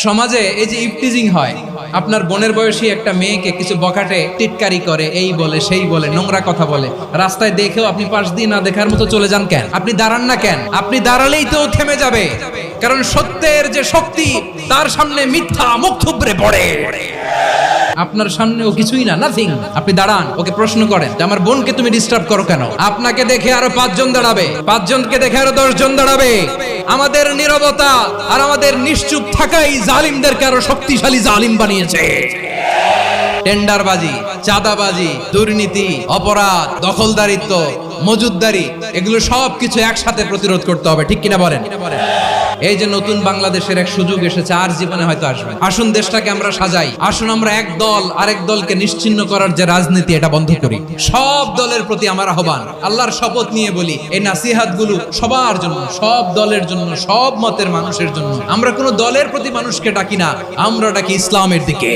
সমাজে এই যে ইফটিজিং হয়, আপনার বোনের বয়সী একটা মেয়েকে কিছু বকাটে টিটকারি করে, এই বলে সেই বলে, নোংরা কথা বলে, রাস্তায় দেখেও আপনি পাশ দিয়ে না দেখার মতো চলে যান কেন? আপনি দাঁড়ান না কেন? আপনি দাঁড়ালেই তো থেমে যাবে, কারণ সত্যের যে শক্তি তার সামনে মিথ্যা মুখ থুবড়ে পড়ে। আপনার সামনে ও কিছুই না, নাথিং। আপনি দাঁড়ান, ওকে প্রশ্ন করেন যে আমার বোনকে তুমি ডিস্টার্ব করো কেন? আপনাকে দেখে আরো 5 জন দাঁড়াবে, 5 জনকে দেখে আরো 10 জন দাঁড়াবে। আমাদের নীরবতা আর আমাদের নিশ্চুপ থাকাই জালিমদেরকে আরো শক্তিশালী জালিম বানিয়েছে। টেন্ডারবাজি, চাঁদাবাজি, দুর্নীতি, অপরাধ, দখলদারিত্ব, মজুদদারি, এগুলো সবকিছু একসাথে প্রতিরোধ করতে হবে, ঠিক কিনা বলেন? এই যে নতুন বাংলাদেশের এক সুযোগ এসেছে, আর জীবনে হয়তো আসবে। আসুন দেশটাকে আমরা সাজাই, আসুন আমরা এক দল আরেক দলকে নিশ্চিহ্ন করার যে রাজনীতি, এটা বন্ধ করি। সব দলের প্রতি আমার আহ্বান, আল্লাহর শপথ নিয়ে বলি, এই নাসিহাত গুলো সবার জন্য, সব দলের জন্য, সব মতের মানুষের জন্য। আমরা কোনো দলের প্রতি মানুষকে ডাকি না, আমরা ডাকি ইসলামের দিকে।